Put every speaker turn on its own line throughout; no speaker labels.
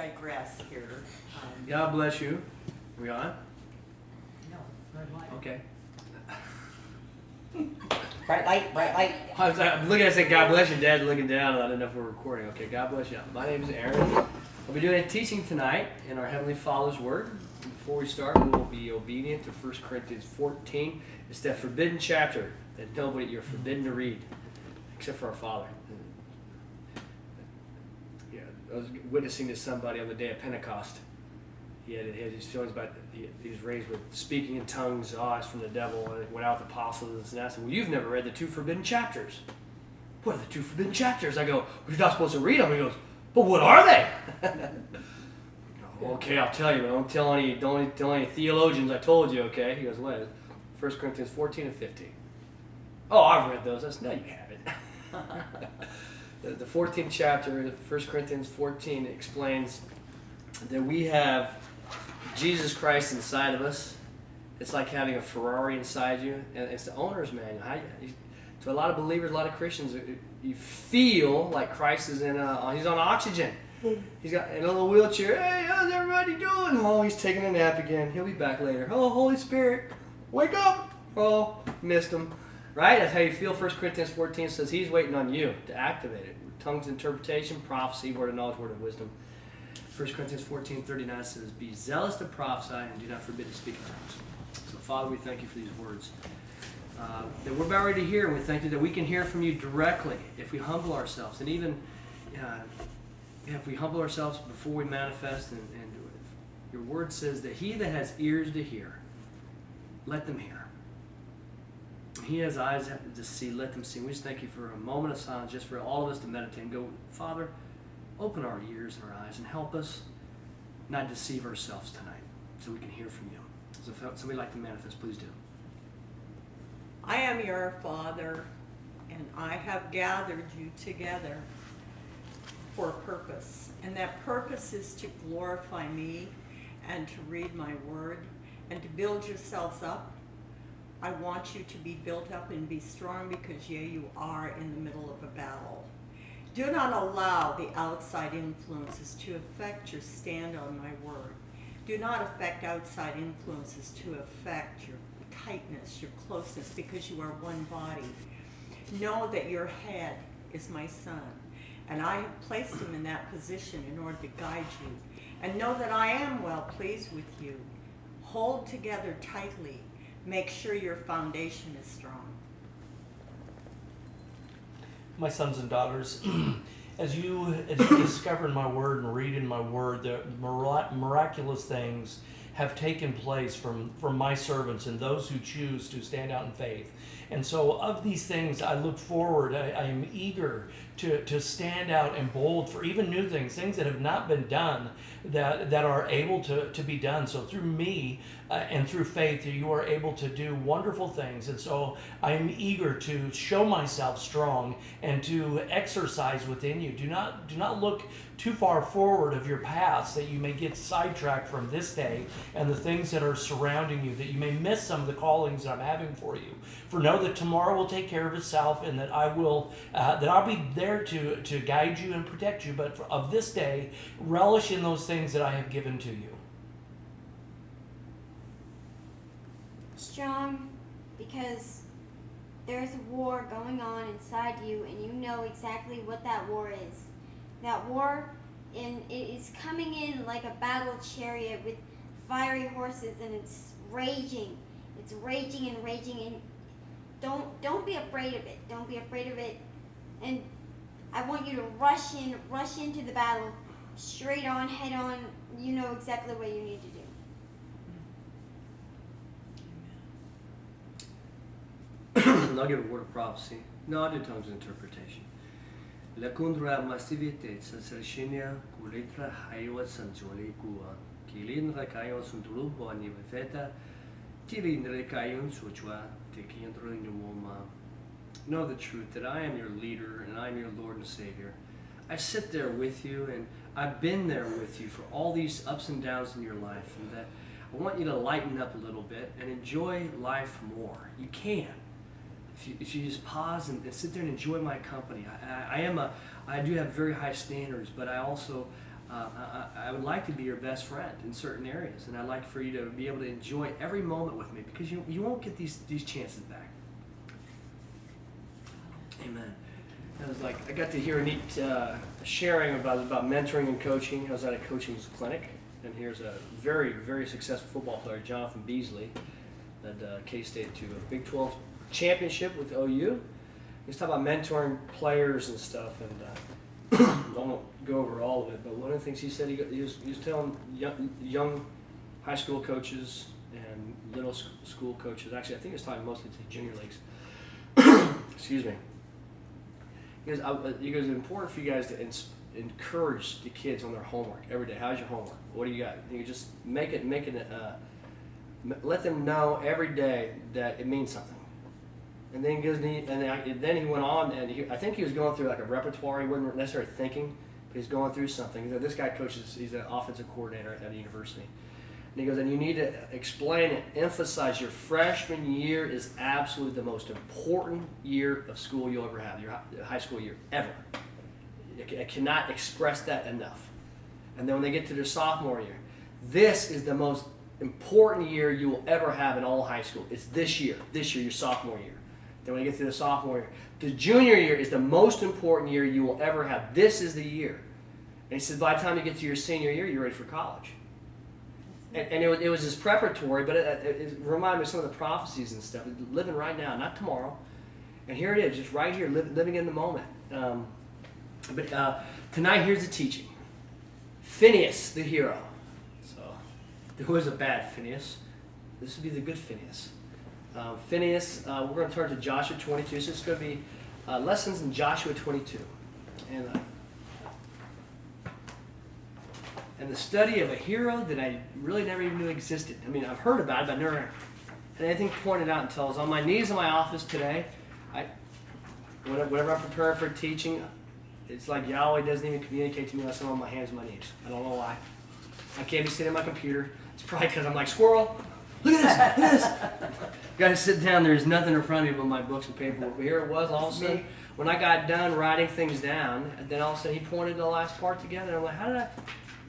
digress here.
God bless you. Are we on?
No, red light.
Okay.
Bright light, bright light.
I'm looking at it, say, God bless you, Dad, looking down, and I don't know if we're recording. Okay, God bless you. My name is Aaron. We'll be doing a teaching tonight in our Heavenly Father's Word. Before we start, we will be obedient to 1 Corinthians 14. It's that forbidden chapter that nobody, you're forbidden to read, except for our Father. Yeah, I was witnessing to somebody on the day of Pentecost. He had his feelings about, he was raised with speaking in tongues, it's from the devil, and it went out with the apostles, and I said, well, you've never read the 2 forbidden chapters. What are the 2 forbidden chapters? I go, well, you're not supposed to read them. He goes, but what are they? Okay, I'll tell you, but don't tell any theologians I told you, okay? He goes, what? 1 Corinthians 14 and 15. Oh, I've read those. I said, no, you haven't. The 14th chapter, 1 Corinthians 14, explains that we have Jesus Christ inside of us. It's like having a Ferrari inside you, and it's the owner's manual. To a lot of believers, a lot of Christians, you feel like Christ is he's on oxygen. He's got in a little wheelchair. Hey, how's everybody doing? Oh, he's taking a nap again. He'll be back later. Oh, Holy Spirit, wake up. Oh, missed him. Right? That's how you feel. 1 Corinthians 14 says he's waiting on you to activate it. Tongues, interpretation, prophecy, word of knowledge, word of wisdom. 1 Corinthians 14:39 says, be zealous to prophesy and do not forbid to speak in tongues. So, Father, we thank you for these words that we're about ready to hear, and we thank you that we can hear from you directly if we humble ourselves. And even if we humble ourselves before we manifest, and your word says that he that has ears to hear, let them hear. He has eyes to see, let them see. We just thank you for a moment of silence just for all of us to meditate and go, Father, open our ears and our eyes and help us not deceive ourselves tonight so we can hear from you. So if somebody would like to manifest, please do.
I am your Father, and I have gathered you together for a purpose. And that purpose is to glorify me and to read my word and to build yourselves up. I want you to be built up and be strong because, you are in the middle of a battle. Do not allow the outside influences to affect your stand on my word. Do not affect outside influences to affect your tightness, your closeness, because you are one body. Know that your head is my son, and I have placed him in that position in order to guide you. And know that I am well pleased with you. Hold together tightly. Make sure your foundation is strong.
My sons and daughters, as you discover in my word and read in my word, the miraculous things have taken place from my servants and those who choose to stand out in faith. And so of these things, I look forward. I am eager to stand out and bold for even new things that have not been done, that are able to be done. So through me and through faith, you are able to do wonderful things. And so I am eager to show myself strong and to exercise within you. Do not look too far forward of your past, that you may get sidetracked from this day and the things that are surrounding you, that you may miss some of the callings that I'm having for you. For know that tomorrow will take care of itself, and that I'll be there to guide you and protect you. But of this day, relish in those things that I have given to you.
Strong, because there's a war going on inside you, and you know exactly what that war is. That war, and it is coming in like a battle chariot with fiery horses, and it's raging. It's raging and raging, and don't be afraid of it. Don't be afraid of it. And I want you to rush into the battle, straight on, head on. You know exactly what you need to do.
And I'll give a word of prophecy. No, I'll do tongues interpretation. Lakundra masivite sansarshenia kulitra haiwa sanjoli kua kilin rakayon sundru boni vefeta tilin rekayon suchwa tekindro numoma. Know the truth that I am your leader and I am your Lord and Savior. I sit there with you, and I've been there with you for all these ups and downs in your life, and that I want you to lighten up a little bit and enjoy life more. You can. If you just pause and sit there and enjoy my company. I do have very high standards, but I also I would like to be your best friend in certain areas, and I'd like for you to be able to enjoy every moment with me, because you won't get these chances back. Amen. I was like, I got to hear a neat sharing about mentoring and coaching. I was at a coaching clinic, and here's a very, very successful football player, Jonathan Beasley, that K-State to a Big 12 championship with OU. He's talking about mentoring players and stuff, and I won't go over all of it, but one of the things he said, he was telling young high school coaches and little school coaches, actually I think he was talking mostly to junior leagues, excuse me. He goes, it's important for you guys to encourage the kids on their homework every day. How's your homework? What do you got? You just let them know every day that it means something. And then then he went on, and I think he was going through like a repertoire. He wasn't necessarily thinking, but he's going through something. This guy coaches, he's an offensive coordinator at a university. And he goes, and you need to explain and emphasize your freshman year is absolutely the most important year of school you'll ever have, your high school year, ever. I cannot express that enough. And then when they get to their sophomore year, this is the most important year you will ever have in all high school. It's this year, your sophomore year. Then when you get to the sophomore year, the junior year is the most important year you will ever have. This is the year. And he said, by the time you get to your senior year, you're ready for college. And it was just preparatory, but it reminded me of some of the prophecies and stuff. Living right now, not tomorrow. And here it is, just right here, living in the moment. But tonight, here's the teaching. Phinehas, the hero. So there was a bad Phinehas. This would be the good Phinehas. Phinehas, we're going to turn to Joshua 22. So it's going to be lessons in Joshua 22. And the study of a hero that I really never even knew existed. I mean, I've heard about it, but I never had anything pointed out until I was on my knees in my office today. Whenever I'm preparing for teaching, it's like Yahweh doesn't even communicate to me unless I'm on my hands and my knees. I don't know why. I can't be sitting at my computer. It's probably because I'm like, squirrel, look at this, look at this. Got to sit down. There's nothing in front of me but my books and paperwork. But here it was, all of a sudden, when I got done writing things down, and then all of a sudden he pointed the last part together. And I'm like, how did I?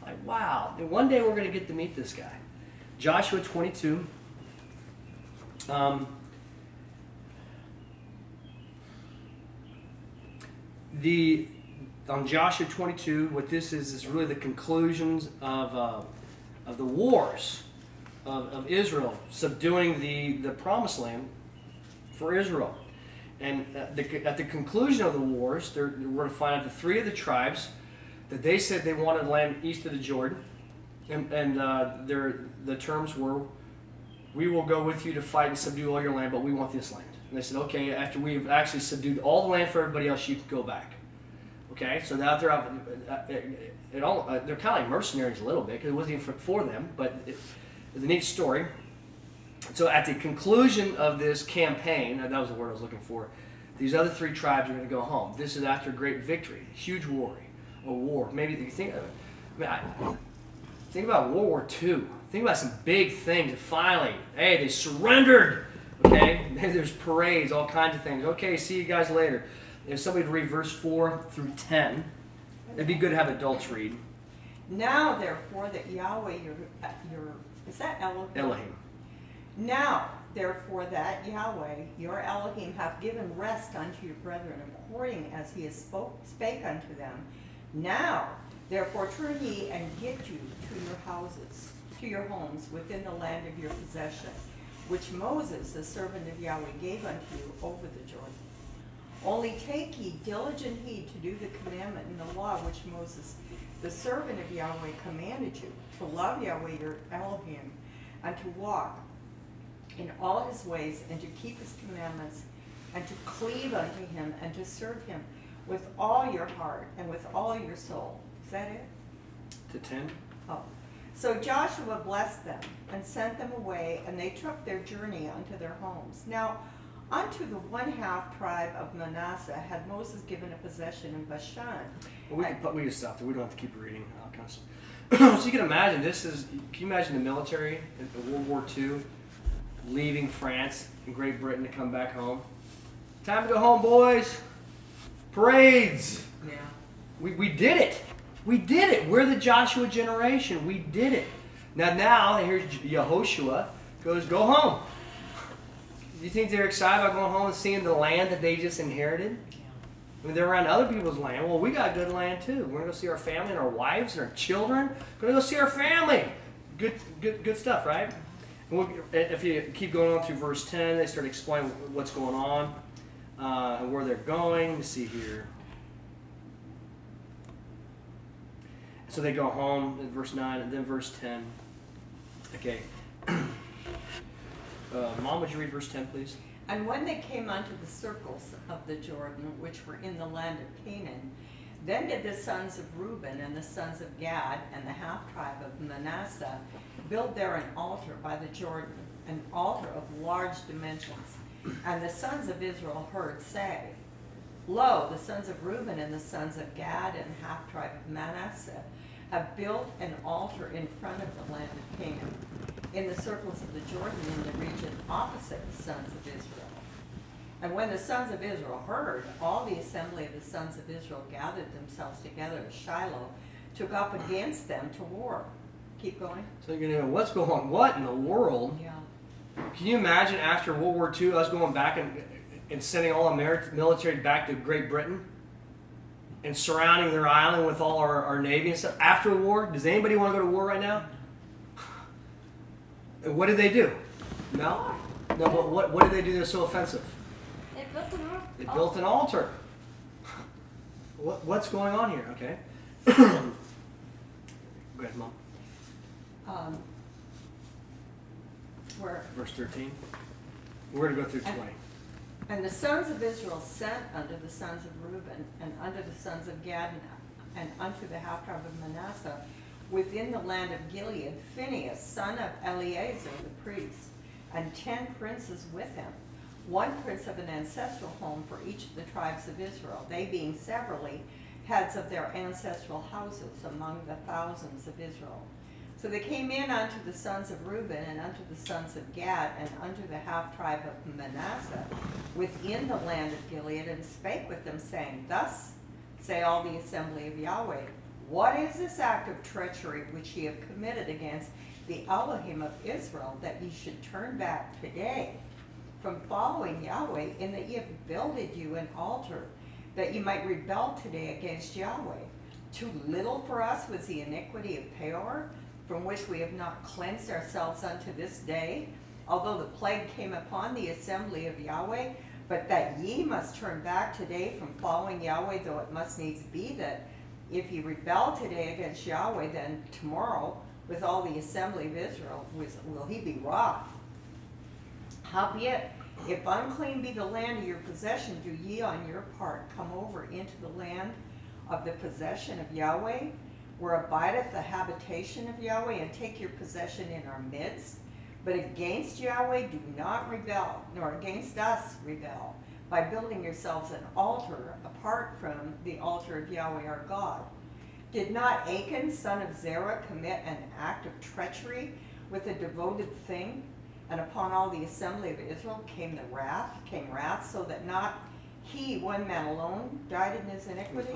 Like, wow. And one day we're going to get to meet this guy. Joshua 22. On Joshua 22, what this is really the conclusions of the wars of Israel, subduing the promised land for Israel. And at the conclusion of the wars, we're going to find out the three of the tribes that they said they wanted land east of the Jordan, and the terms were, we will go with you to fight and subdue all your land, but we want this land. And they said, okay, after we've actually subdued all the land for everybody else, you can go back. Okay, so now they're kind of like mercenaries a little bit, because it wasn't even for them, but it's a neat story. So at the conclusion of this campaign, that was the word I was looking for, these other three tribes are going to go home. This is after a great victory, huge war. Maybe you think of it. Think about World War II. Think about some big things. And finally, hey, they surrendered. Okay, there's parades, all kinds of things. Okay, see you guys later. If somebody would read verse 4 through 10, it'd be good to have adults read.
Now, therefore, that Yahweh, your is that Elohim?
Elohim.
Now, therefore, that Yahweh, your Elohim, hath given rest unto your brethren, according as he has spake unto them. Now, therefore, turn ye and get you to your houses, to your homes, within the land of your possession, which Moses, the servant of Yahweh, gave unto you over the Jordan. Only take ye diligent heed to do the commandment and the law which Moses, the servant of Yahweh, commanded you, to love Yahweh your Elohim, and to walk in all his ways, and to keep his commandments, and to cleave unto him, and to serve him with all your heart and with all your soul. Is that it?
To 10.
Oh. So Joshua blessed them and sent them away, and they took their journey unto their homes. Now, unto the 1/2 tribe of Manasseh had Moses given a possession in Bashan.
Well, we can stop there. We don't have to keep reading. So you can imagine, can you imagine the military in World War II leaving France and Great Britain to come back home? Time to go home, boys. Parades.
Yeah.
We did it. We did it. We're the Joshua generation. We did it. Now here's Yehoshua goes, go home. Do you think they're excited about going home and seeing the land that they just inherited? I mean, they're around other people's land. Well, we got good land too. We're going to go see our family and our wives and our children. We're going to go see our family. Good stuff, right? And if you keep going on through verse 10, they start explaining what's going on and where they're going. Let's see here. So they go home in verse 9 and then verse 10. Okay. Mom, would you read verse 10, please?
And when they came unto the circles of the Jordan, which were in the land of Canaan, then did the sons of Reuben and the sons of Gad and the half-tribe of Manasseh build there an altar by the Jordan, an altar of large dimensions. And the sons of Israel heard say, Lo, the sons of Reuben and the sons of Gad and half-tribe of Manasseh have built an altar in front of the land of Canaan, in the circles of the Jordan, in the region opposite the sons of Israel. And when the sons of Israel heard, all the assembly of the sons of Israel gathered themselves together at Shiloh, took up against them to war. Keep going.
So you're going to go, what's going on? What in the world?
Yeah.
Can you imagine after World War II us going back and sending all our military back to Great Britain and surrounding their island with all our navy and stuff after a war? Does anybody want to go to war right now? And what did they do? No, but what did they do that's so offensive? They built an altar. What's going on here? Okay. Go ahead, Mom.
Where?
Verse 13. We're going to go through 20.
And the sons of Israel sent unto the sons of Reuben and unto the sons of Gad and unto the half-tribe of Manasseh within the land of Gilead, Phinehas, son of Eleazar the priest, and 10 princes with him, one prince of an ancestral home for each of the tribes of Israel, they being severally heads of their ancestral houses among the thousands of Israel. So they came in unto the sons of Reuben and unto the sons of Gad and unto the half-tribe of Manasseh within the land of Gilead, and spake with them, saying, Thus say all the assembly of Yahweh, what is this act of treachery which ye have committed against the Elohim of Israel, that ye should turn back today from following Yahweh, in that ye have builded you an altar, that ye might rebel today against Yahweh? Too little for us was the iniquity of Peor, from which we have not cleansed ourselves unto this day, although the plague came upon the assembly of Yahweh, but that ye must turn back today from following Yahweh, though it must needs be that if ye rebel today against Yahweh, then tomorrow with all the assembly of Israel will he be wroth. Howbeit, if unclean be the land of your possession, do ye on your part come over into the land of the possession of Yahweh, where abideth the habitation of Yahweh, and take your possession in our midst? But against Yahweh do not rebel, nor against us rebel, by building yourselves an altar apart from the altar of Yahweh our God. Did not Achan, son of Zerah, commit an act of treachery with a devoted thing? And upon all the assembly of Israel came wrath, so that not he, one man alone, died in his iniquity.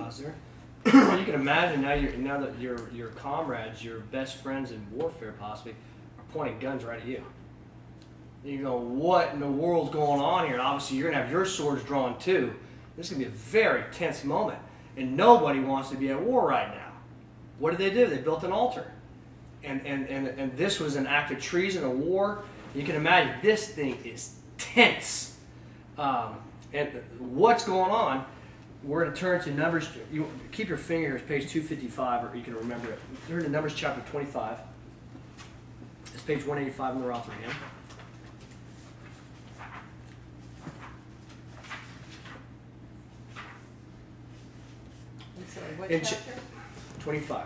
You can imagine now that your comrades, your best friends in warfare possibly, are pointing guns right at you. You go, what in the world's going on here? And obviously you're gonna have your swords drawn too. This is gonna be a very tense moment, and nobody wants to be at war right now. What did they do? They built an altar, and this was an act of treason, a war. You can imagine this thing is tense. And what's going on? We're going to turn to Numbers. You keep your finger here. It's page 255, or you can remember it. Turn to Numbers chapter 25. It's page 185 in the Rotherham.
I'm sorry, what
In
chapter?
25.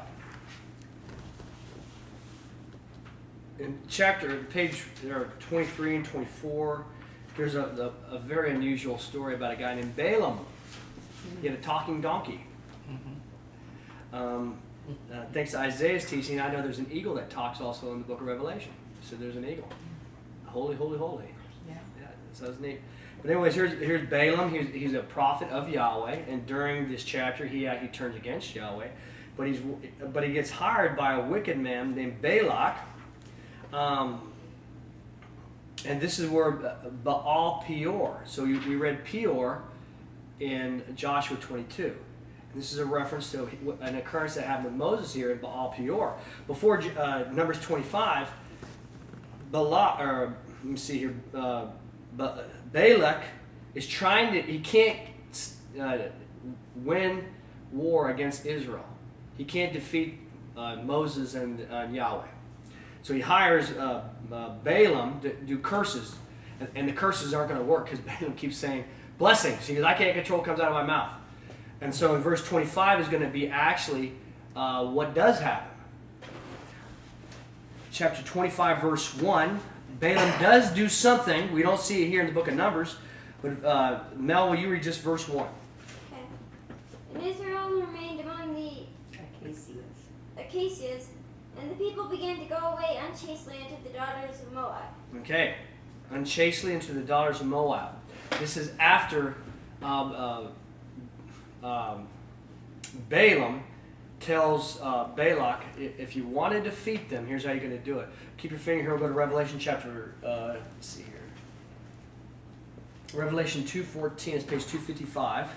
In chapter, page 23 and 24, there's a very unusual story about a guy named Balaam. He had a talking donkey. Thanks to Isaiah's teaching, I know there's an eagle that talks also in the book of Revelation. So there's an eagle. Holy, holy, holy.
Yeah.
Yeah, so that's neat. But anyways, here's Balaam. He's a prophet of Yahweh, and during this chapter, he turns against Yahweh. but he gets hired by a wicked man named Balak. And this is where Baal Peor. So we read Peor in Joshua 22. And this is a reference to an occurrence that happened with Moses here in Baal Peor. Before Numbers 25, Balak is trying to, he can't win war against Israel. He can't defeat Moses and Yahweh. So he hires Balaam to do curses, and the curses aren't going to work because Balaam keeps saying blessings. He goes, I can't control what comes out of my mouth. And so in verse 25 is going to be actually what does happen. Chapter 25, verse 1, Balaam does do something. We don't see it here in the book of Numbers, but Mel, will you read just verse 1?
Okay. And Israel remained among the Acacias, and the people began to go away unchastely unto the daughters of Moab.
Okay, unchastely into the daughters of Moab. This is after Balaam tells Balak, if you want to defeat them, here's how you're going to do it. Keep your finger here. We'll go to Revelation chapter. Let's see here. Revelation 2:14 is page 255.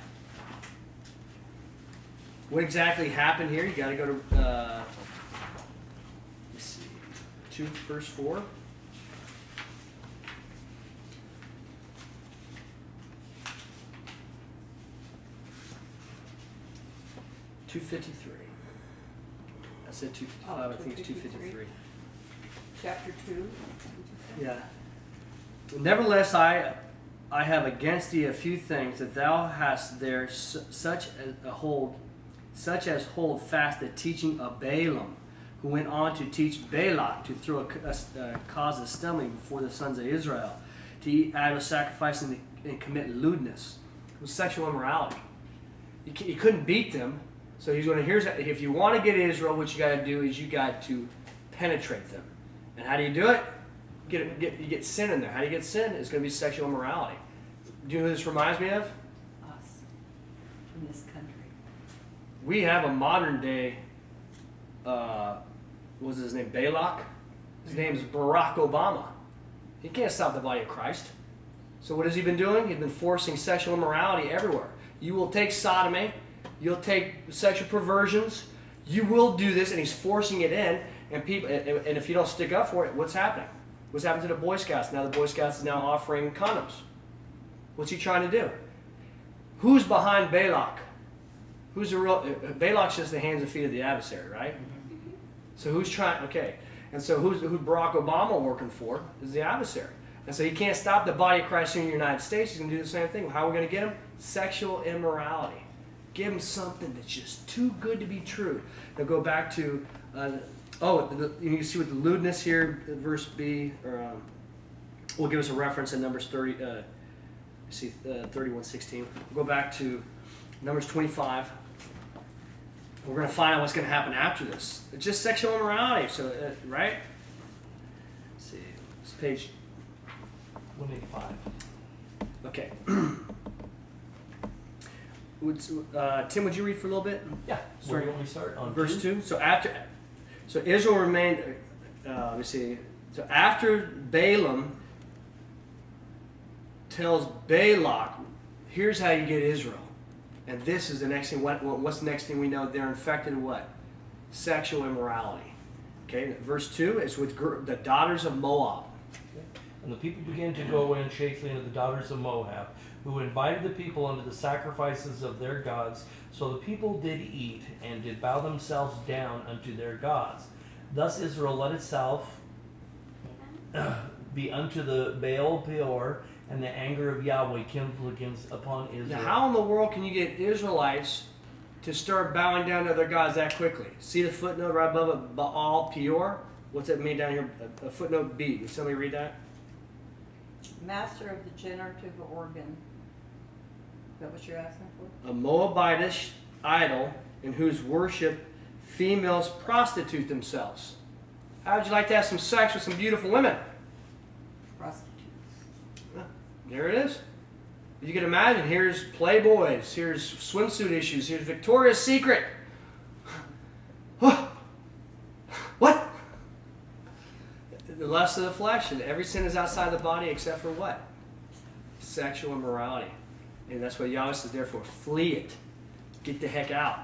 What exactly happened here? You got to go to. Let's see, 2 verse 4. $253. I said 255. I think it's 253.
Chapter 2.
Yeah. Nevertheless, I have against thee a few things, that thou hast there such as hold fast the teaching of Balaam, who went on to teach Balak to throw a cause of stumbling before the sons of Israel, to eat idol sacrifice and commit lewdness. It was sexual immorality. You couldn't beat them. So he's going to, if you want to get Israel, what you got to do is you got to penetrate them. And how do you do it? You get sin in there. How do you get sin? It's going to be sexual immorality. Do you know who this reminds me of?
Us. In this country.
We have a modern day, what was his name, Balak? His name is Barack Obama. He can't stop the body of Christ. So what has he been doing? He's been forcing sexual immorality everywhere. You will take sodomy. You'll take sexual perversions. You will do this, and he's forcing it in. And people, and if you don't stick up for it, what's happening? What's happened to the Boy Scouts? Now the Boy Scouts is now offering condoms. What's he trying to do? Who's behind Balak? Who's the real? Balak's just the hands and feet of the adversary, right? So who's trying? Okay, and so who's Barack Obama working for? Is the adversary. And so he can't stop the body of Christ here in the United States. He's going to do the same thing. How are we going to get him? Sexual immorality. Give him something that's just too good to be true. Now go back to, you can see with the lewdness here, verse B, will give us a reference in Numbers 31:16. We'll go back to Numbers 25. We're going to find out what's going to happen after this. It's just sexual immorality, so right? Let's see, it's page
185.
Okay. Tim, would you read for a little bit?
Yeah. Where do you want me to start? On
verse 2. So Israel remained. Let me see. So after Balaam tells Balak, here's how you get Israel, and this is the next thing. What's the next thing we know? They're infected with what? Sexual immorality. Okay. Verse 2 is with the daughters of Moab.
And the people began to go away unchastely into the daughters of Moab, who invited the people unto the sacrifices of their gods. So the people did eat, and did bow themselves down unto their gods. Thus Israel let itself be unto the Baal Peor, and the anger of Yahweh kindled upon Israel.
Now, how in the world can you get Israelites to start bowing down to their gods that quickly? See the footnote right above it, Baal Peor? What's that mean down here? A footnote B. Can somebody read that?
Master of the generative organ. Is that what you're asking for?
A Moabitish idol in whose worship females prostitute themselves. How would you like to have some sex with some beautiful women?
Prostitutes.
There it is. You can imagine, here's Playboys, here's swimsuit issues, here's Victoria's Secret. of the flesh, and every sin is outside the body except for what? Sexual immorality. And that's what Yahweh says, therefore, flee it. Get the heck out.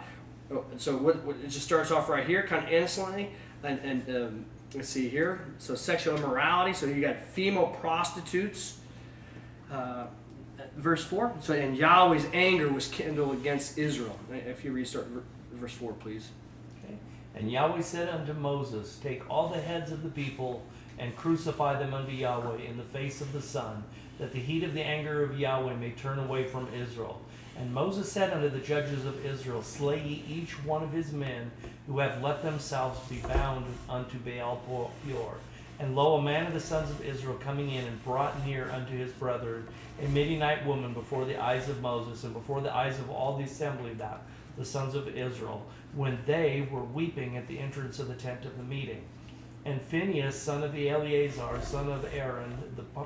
So it just starts off right here, kind of innocently. And let's see here. So sexual immorality. So you got female prostitutes. Verse 4. So, and Yahweh's anger was kindled against Israel. If you restart verse 4, please.
Okay. And Yahweh said unto Moses, take all the heads of the people and crucify them unto Yahweh in the face of the sun, that the heat of the anger of Yahweh may turn away from Israel. And Moses said unto the judges of Israel, slay ye each one of his men who have let themselves be bound unto Baal Peor. And lo, a man of the sons of Israel coming in and brought near unto his brethren a Midianite woman before the eyes of Moses and before the eyes of all the assembly of the sons of Israel, when they were weeping at the entrance of the tent of the meeting. And Phinehas, son of Eleazar, son of Aaron,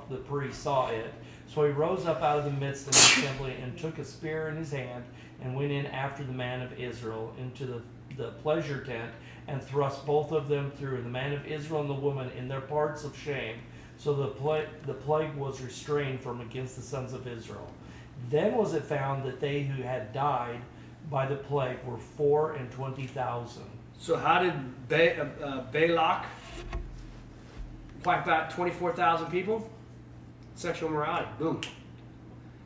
the priest, saw it. So he rose up out of the midst of the assembly and took a spear in his hand and went in after the man of Israel into the pleasure tent and thrust both of them through, the man of Israel and the woman, in their parts of shame. So the plague was restrained from against the sons of Israel. Then was it found that they who had died by the plague were 24,000.
So how did Balak wipe out 24,000 people? Sexual immorality. Boom.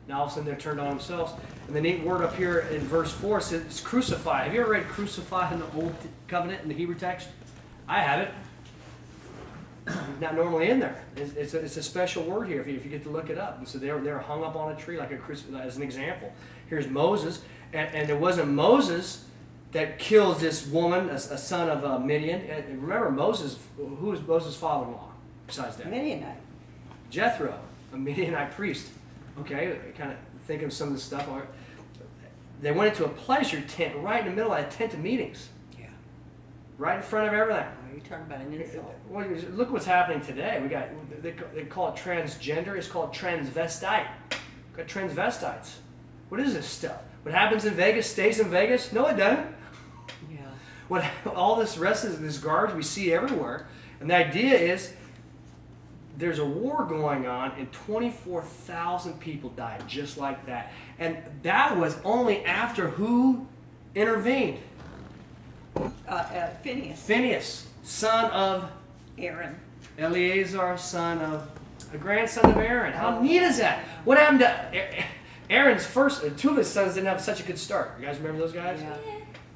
Now all of a sudden they're turned on themselves. And the neat word up here in verse 4 says it's crucified. Have you ever read crucified in the Old Covenant in the Hebrew text? I haven't. Not normally in there. It's a special word here if you get to look it up. And so they're hung up on a tree like as an example. Here's Moses. And it wasn't Moses that kills this woman, a son of Midian. And remember, Moses, who was Moses' father-in-law besides that?
Midianite.
Jethro, a Midianite priest. Okay, kind of think of some of the stuff. They went into a pleasure tent right in the middle of a tent of meetings. Yeah. Right in front of everything.
Oh, you're talking about an insult.
Well, look what's happening today. They call it transgender. It's called transvestite. Got transvestites. What is this stuff? What happens in Vegas stays in Vegas? No, it doesn't. Yeah. All this rest of this garbage we see everywhere, and the idea is there's a war going on, and 24,000 people died just like that, and that was only after who intervened? Phinehas, son of
Aaron.
Eleazar, son of a grandson of Aaron. How neat is that? What happened to Aaron's two of his sons didn't have such a good start. You guys remember those guys?
Yeah.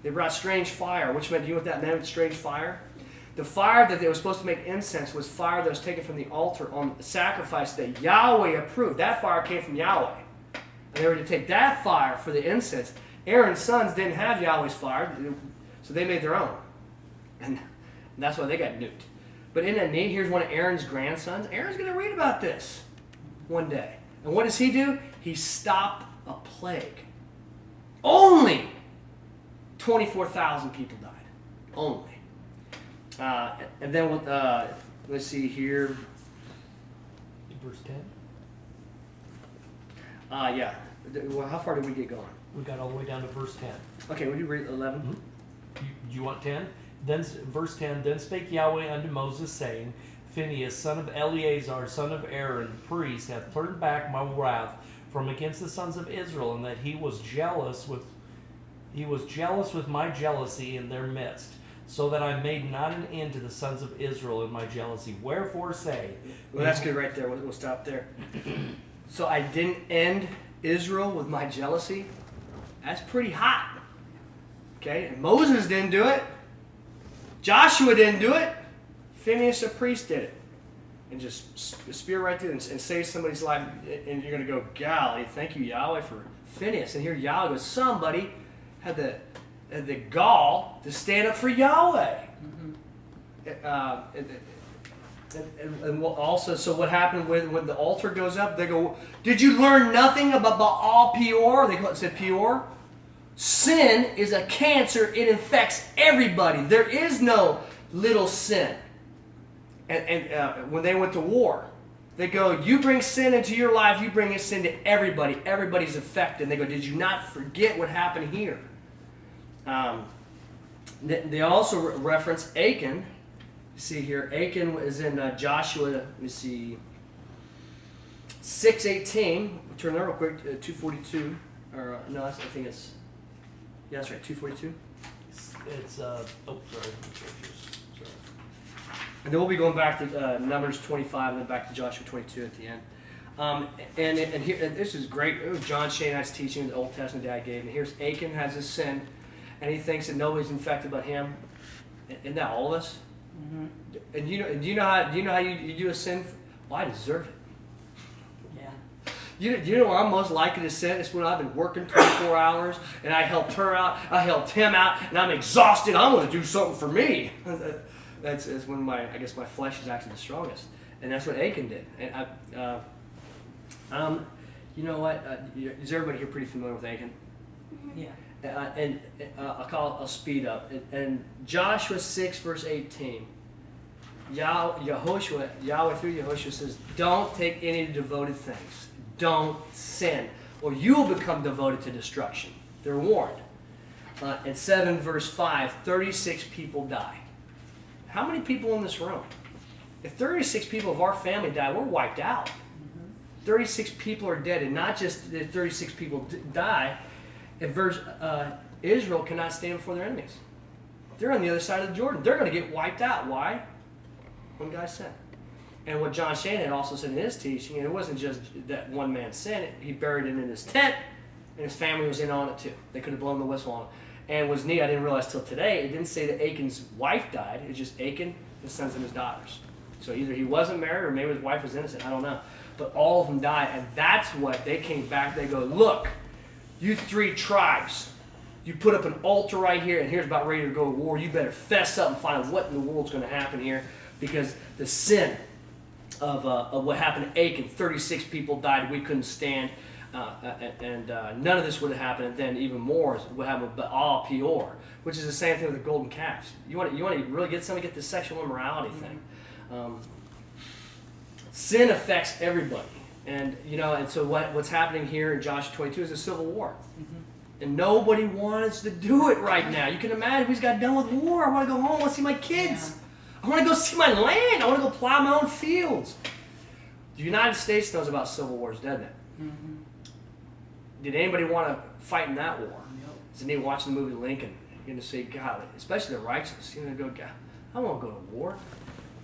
They brought strange fire, which meant, you know what that meant, strange fire? The fire that they were supposed to make incense was fire that was taken from the altar on the sacrifice that Yahweh approved. That fire came from Yahweh. And they were to take that fire for the incense. Aaron's sons didn't have Yahweh's fire, so they made their own. And that's why they got nuked. But isn't that neat? Here's one of Aaron's grandsons. Aaron's going to read about this one day. And what does he do? He stopped a plague. Only 24,000 people died. Only. And then let's see here.
Verse 10.
Yeah. Well, how far did we get going?
We got all the way down to verse 10.
Okay, would you read 11?
Mm-hmm. You want 10? Then verse 10. Then spake Yahweh unto Moses, saying, Phinehas, son of Eleazar, son of Aaron, priest, hath turned back my wrath from against the sons of Israel, and that he was jealous with my jealousy in their midst, so that I made not an end to the sons of Israel in my jealousy. Wherefore say...
Well, that's good right there. We'll stop there. So I didn't end Israel with my jealousy? That's pretty hot. Okay? And Moses didn't do it. Joshua didn't do it. Phinehas, the priest, did it. And just spear right through and save somebody's life. And you're going to go, golly, thank you, Yahweh, for Phinehas. And here Yahweh goes, somebody had the gall to stand up for Yahweh. Mm-hmm. And also, so what happened when the altar goes up? They go, did you learn nothing about Baal Peor? They said Peor. Sin is a cancer. It infects everybody. There is no little sin. And when they went to war, they go, you bring sin into your life, you bring sin to everybody. Everybody's affected. And they go, did you not forget what happened here? They also reference Achan, see here, Achan is in Joshua, let me see, 6:18. Turn there real quick, 242. Or, no, I think it's, yeah, that's right, 242.
It's sorry. Sorry.
And then we'll be going back to Numbers 25 and then back to Joshua 22 at the end. And here, and this is great. It was John Shanahan's teaching, the Old Testament Dad gave. And here's Achan has his sin, and he thinks that nobody's infected but him. Isn't that all of us?
Mm-hmm.
And do you know how you do a sin? Well, I deserve it.
Yeah.
You know where I'm most likely to sin? It's when I've been working 24 hours and I helped her out, I helped him out, and I'm exhausted. I want to do something for me. That's when my flesh is actually the strongest, and that's what Achan did. And you know what? Is everybody here pretty familiar with Achan?
Yeah.
I'll speed up. And Joshua 6 verse 18. Yahweh through Yehoshua says, "Don't take any devoted things. Don't sin, or you will become devoted to destruction." They're warned. And 7 verse 5, 36 people die. How many people in this room? If 36 people of our family die, we're wiped out. 36 people are dead, and not just the 36 people die. Israel cannot stand before their enemies. They're on the other side of the Jordan. They're going to get wiped out. Why? One guy's sin. And what John Shanahan also said in his teaching, and it wasn't just that one man's sin, he buried him in his tent, and his family was in on it too. They could have blown the whistle on him. And what's neat, I didn't realize till today, it didn't say that Achan's wife died. It's just Achan, his sons, and his daughters. So either he wasn't married or maybe his wife was innocent. I don't know. But all of them died, and that's what they came back. They go, "Look, you 3 tribes, you put up an altar right here, and here's about ready to go to war. You better fess up and find out what in the world's going to happen here, because the sin of what happened to Achan, 36 people died. We couldn't stand, and none of this would have happened. And then even more would happen with Baal Peor, which is the same thing with the golden calves. You want to really get something, get this sexual immorality thing. Sin affects everybody, and so what's happening here in Joshua 22 is a civil war, and nobody wants to do it right now. You can imagine we just got done with war. I want to go home. I want to see my kids. Yeah. I want to go see my land. I want to go plow my own fields. The United States knows about civil wars, doesn't it? Mm-hmm. Did anybody want to fight in that war? No. It's neat watching the movie Lincoln. You're going to see, God, especially the righteous. You're going to go, God, I won't go to war.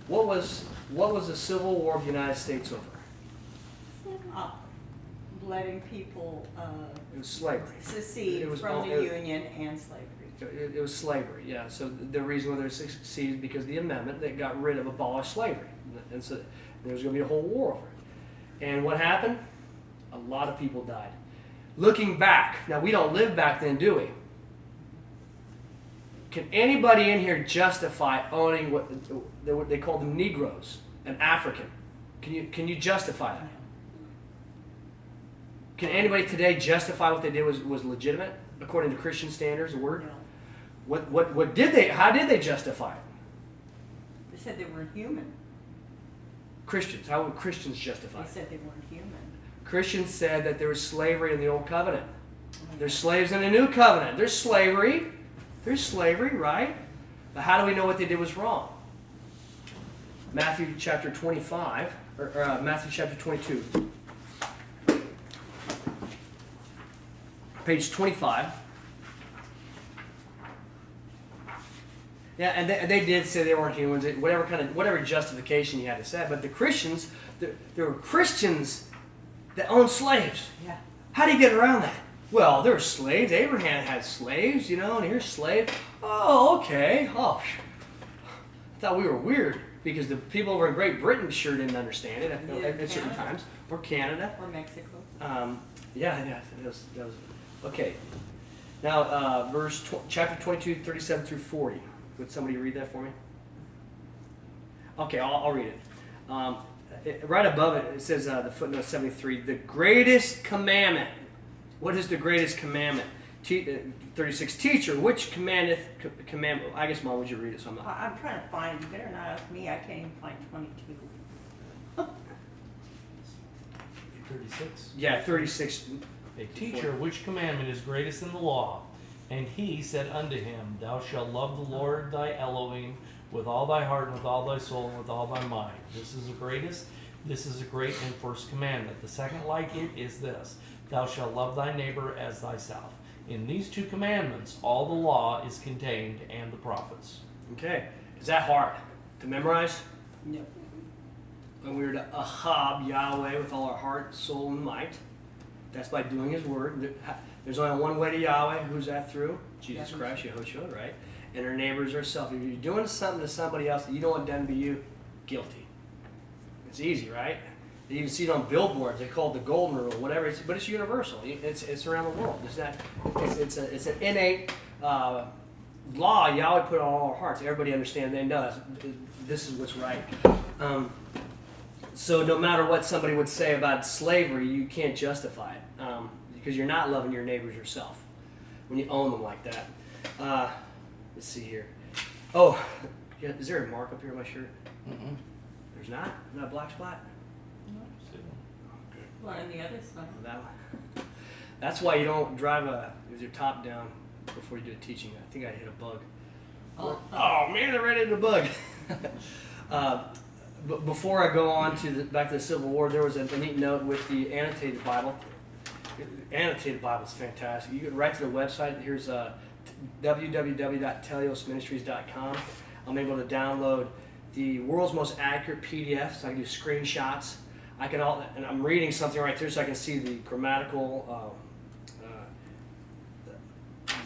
What was the Civil War of the United States over?
Letting people
it was slavery.
Secede from the Union and slavery.
It was slavery, yeah. So the reason why they seceded because the amendment that got rid of abolished slavery, and so there was going to be a whole war over it. And what happened? A lot of people died. Looking back, now we don't live back then, do we? Can anybody in here justify owning what they called them Negroes, an African? Can you justify that? Can anybody today justify what they did was legitimate according to Christian standards? The word. No. What did they? How did they justify it?
They said they weren't human.
Christians. How would Christians justify it?
They said they weren't human.
Christians said that there was slavery in the old covenant. There's slaves in the new covenant. There's slavery. There's slavery, right? But how do we know what they did was wrong? Matthew chapter 25, or Matthew chapter 22. Page 25. Yeah, and they did say they weren't humans, whatever justification you had to say. But the Christians, there were Christians that owned slaves.
Yeah.
How do you get around that? Well, there were slaves. Abraham had slaves, and here's slaves. Oh, okay. Oh, I thought we were weird because the people over in Great Britain sure didn't understand it at certain times, or Canada,
or Mexico.
That was okay. Now, chapter 22, 37 through 40. Would somebody read that for me? Okay, I'll read it. Right above it, it says the footnote 73. The greatest commandment. What is the greatest commandment? 36. Teacher, which commandment? I guess, Mom, would you read it? So
I'm trying to find it. You better not ask me. I can't even find 22.
36.
Yeah, 36.
A teacher, which commandment is greatest in the law? And he said unto him, Thou shalt love the Lord thy Elohim with all thy heart, and with all thy soul, and with all thy mind. This is the greatest. This is a great and first commandment. The second like it is this, Thou shalt love thy neighbor as thyself. In these two commandments, all the law is contained, and the prophets.
Okay. Is that hard to memorize?
Yep.
And we were to ahab Yahweh with all our heart, soul, and might. That's by doing his word. There's only one way to Yahweh. Who's that through? Jesus Christ, Yehoshua, right? And our neighbors ourselves. If you're doing something to somebody else that you don't want done to you, guilty. It's easy, right? You can see it on billboards. They call it the golden rule, whatever. But it's universal. It's around the world. It's an innate law Yahweh put on all our hearts. Everybody understands. They know this is what's right. So no matter what somebody would say about slavery, you can't justify it because you're not loving your neighbors yourself when you own them like that. Let's see here. Oh, yeah, is there a mark up here on my shirt?
Mm-mm.
There's not? Not a black spot?
One on the other side.
Oh, that one. That's why you don't drive with your top down before you do a teaching. I think I hit a bug. Oh man, I ran into a bug. But before I go on to back to the Civil War, there was a neat note with the annotated Bible. The annotated Bible is fantastic. You can write to the website. Here's www.teliosministries.com. I'm able to download the world's most accurate PDFs. So I can do screenshots. And I'm reading something right there, so I can see the grammatical,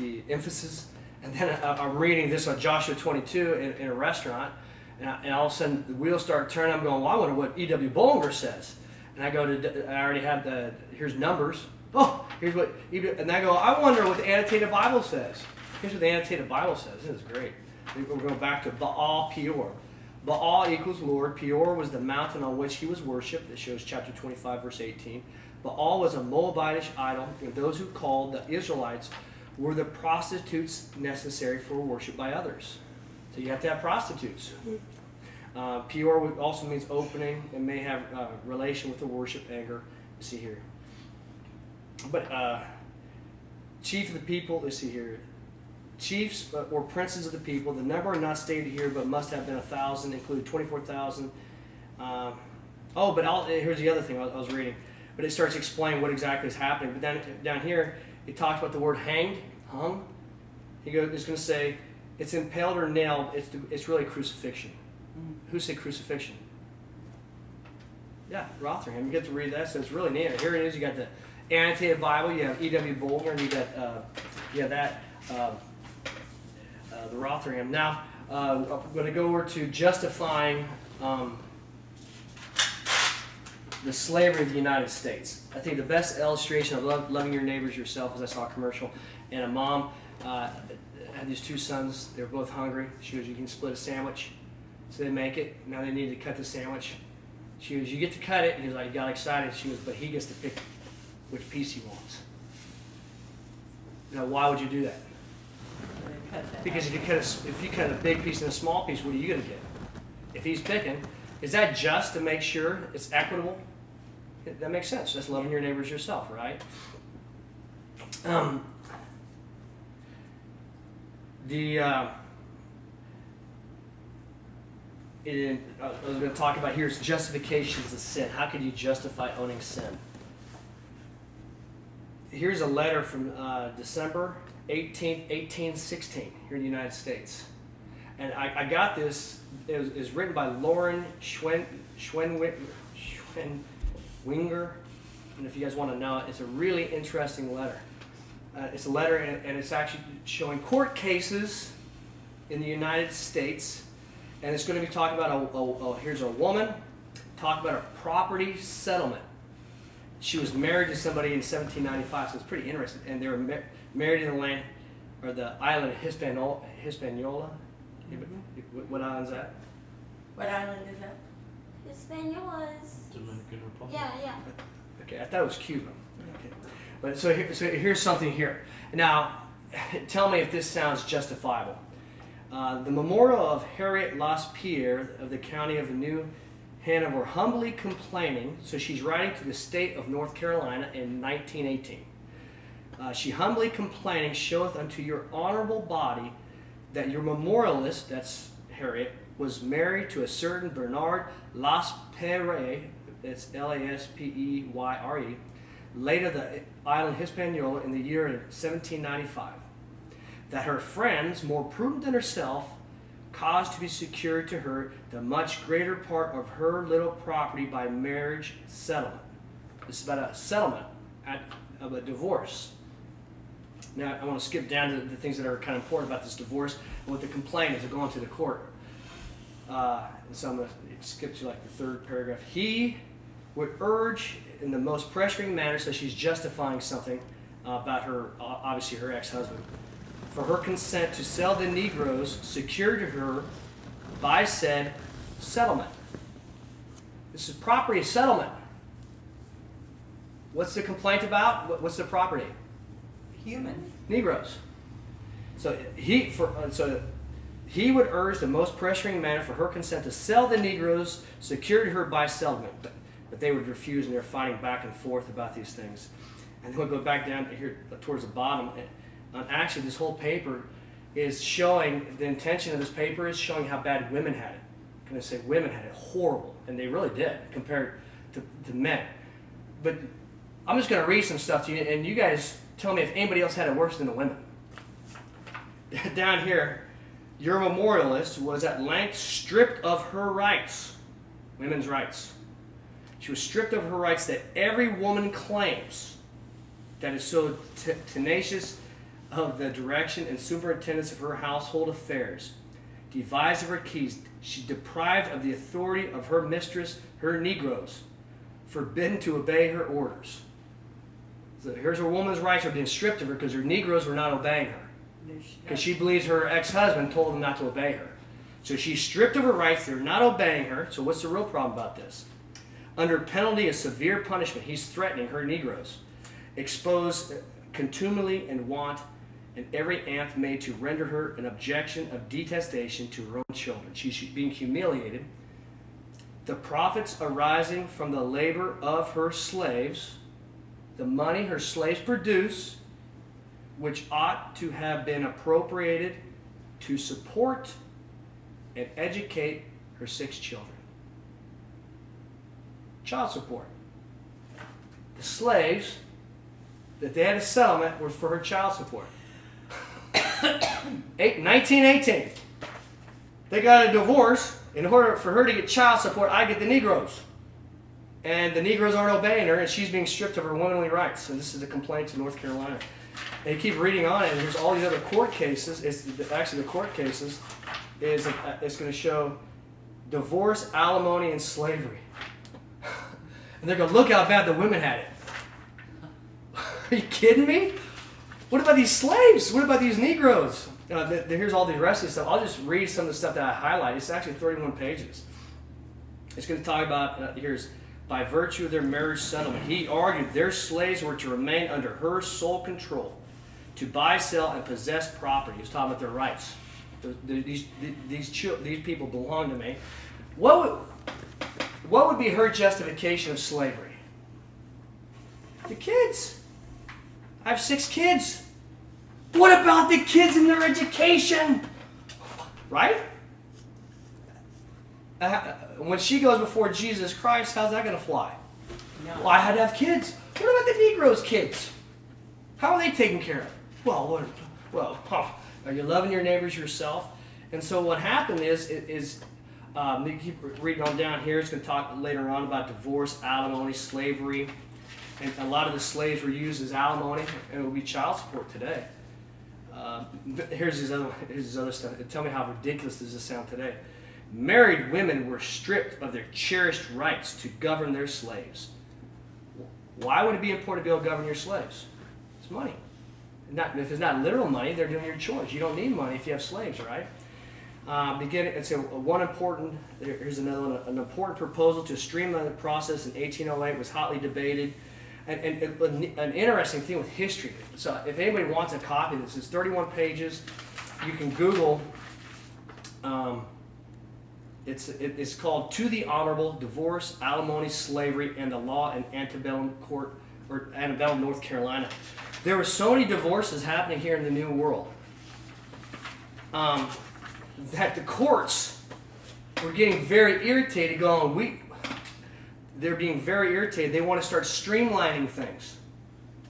the emphasis. And then I'm reading this on Joshua 22 in a restaurant. And all of a sudden, the wheels start turning. I'm going, well, I wonder what E.W. Bollinger says. And I go to, I already have here's Numbers. Oh, here's what, and I go, I wonder what the annotated Bible says. Here's what the annotated Bible says. This is great. We're going back to Baal Peor. Baal equals Lord. Peor was the mountain on which he was worshipped. It shows chapter 25, verse 18. Baal was a Moabitish idol, and those who called the Israelites were the prostitutes necessary for worship by others. So you have to have prostitutes. Peor also means opening and may have relation with the worship anger. Let's see here. But chief of the people, let's see here. Chiefs or princes of the people, the number are not stated here, but must have been 1,000, including 24,000. Here's the other thing I was reading. But it starts explaining what exactly is happening. But then down here, it talks about the word hung. It's going to say, it's impaled or nailed. It's really crucifixion. Who said crucifixion? Yeah, Rotherham. You get to read that, so it's really neat. Here it is. You got the annotated Bible. You have E.W. Bollinger, and you got the Rotherham. Now, I'm going to go over to justifying the slavery of the United States. I think the best illustration of loving your neighbors yourself is I saw a commercial, and a mom had these two sons. They were both hungry. She goes, you can split a sandwich. So they make it. Now they need to cut the sandwich. She goes, you get to cut it. And he's like, he got excited. She goes, but he gets to pick which piece he wants. Now, why would you do that? Because if you cut a big piece and a small piece, what are you going to get? If he's picking, is that just to make sure it's equitable? That makes sense. That's loving your neighbors yourself, right? I was going to talk about here is justifications of sin. How can you justify owning sin? Here's a letter from December 18th, 1816 here in the United States. And I got this. It was written by Lauren Schwenwinger. And if you guys want to know it, it's a really interesting letter. It's a letter, and it's actually showing court cases in the United States. And it's going to be talking about here's a woman talking about a property settlement. She was married to somebody in 1795, so it's pretty interesting. And they were married in the land, or the island of Hispaniola. Mm-hmm. What island is that?
What island is that?
Hispaniola is...
Dominican Republic.
Yeah.
Okay, I thought it was Cuba. Okay. But so here's something here. Now, tell me if this sounds justifiable. The memorial of Harriet Laspierre of the county of New Hanover humbly complaining, so she's writing to the state of North Carolina in 1918. She humbly complaining showeth unto your honorable body that your memorialist, that's Harriet, was married to a certain Bernard Laspere, it's Laspeyre, late of the island Hispaniola in the year 1795. That her friends, more prudent than herself, caused to be secured to her the much greater part of her little property by marriage settlement. This is about a settlement of a divorce. Now, I want to skip down to the things that are kind of important about this divorce and what the complaint is going to the court. And so I'm going to skip to like the third paragraph. He would urge in the most pressuring manner, so she's justifying something about her, obviously her ex-husband, for her consent to sell the Negroes secured to her by said settlement. This is property settlement. What's the complaint about? What's the property?
Human.
Negroes. So he would urge the most pressuring manner for her consent to sell the Negroes secured to her by settlement. But they would refuse, and they're fighting back and forth about these things. And then we'll go back down here towards the bottom. Actually, this whole paper is showing, the intention of this paper is showing how bad women had it. I'm going to say women had it horrible, and they really did compared to men. But I'm just going to read some stuff to you, and you guys tell me if anybody else had it worse than the women. Down here, your memorialist was at length stripped of her rights, women's rights. She was stripped of her rights that every woman claims, that is so tenacious of the direction and superintendence of her household affairs, devised of her keys, she deprived of the authority of her mistress, her Negroes, forbidden to obey her orders. So here's her woman's rights are being stripped of her because her Negroes were not obeying her. Because she believes her ex-husband told them not to obey her. So she's stripped of her rights, they're not obeying her. So what's the real problem about this? Under penalty of severe punishment, he's threatening her Negroes. Expose contumely and want, and every act made to render her an objection of detestation to her own children. She's being humiliated. The profits arising from the labor of her slaves, the money her slaves produce, which ought to have been appropriated to support and educate her 6 children. Child support. The slaves that they had a settlement were for her child support. 1918. They got a divorce. In order for her to get child support, I get the Negroes. And the Negroes aren't obeying her, and she's being stripped of her womanly rights. And this is a complaint to North Carolina. And you keep reading on it, and there's all these other court cases. Actually, the court cases is it's going to show divorce, alimony, and slavery. And they're going to look how bad the women had it. Are you kidding me? What about these slaves? What about these Negroes? Here's all the rest of the stuff. I'll just read some of the stuff that I highlighted. It's actually 31 pages. It's going to talk about, here's, by virtue of their marriage settlement, he argued their slaves were to remain under her sole control, to buy, sell, and possess property. He's talking about their rights. These people belong to me. What would be her justification of slavery? The kids. I have 6 kids. What about the kids and their education? Right? When she goes before Jesus Christ, how's that going to fly?
No.
Well, I had to have kids. What about the Negroes' kids? How are they taken care of? Well, are you loving your neighbors yourself? And so what happened is you keep reading on down here. It's going to talk later on about divorce, alimony, slavery. And a lot of the slaves were used as alimony, and it will be child support today. Here's his other stuff. Tell me how ridiculous does this sound today. Married women were stripped of their cherished rights to govern their slaves. Why would it be important to be able to govern your slaves? It's money. If it's not literal money, they're doing your chores. You don't need money if you have slaves, right? Here's another one. An important proposal to streamline the process in 1808 was hotly debated. And an interesting thing with history. So if anybody wants a copy of this, it's 31 pages. You can Google. It's called "To the Honorable: Divorce, Alimony, Slavery, and the Law in Antebellum Court or Antebellum, North Carolina." there were so many divorces happening here in the New World that the courts were getting very irritated, they're being very irritated. They want to start streamlining things.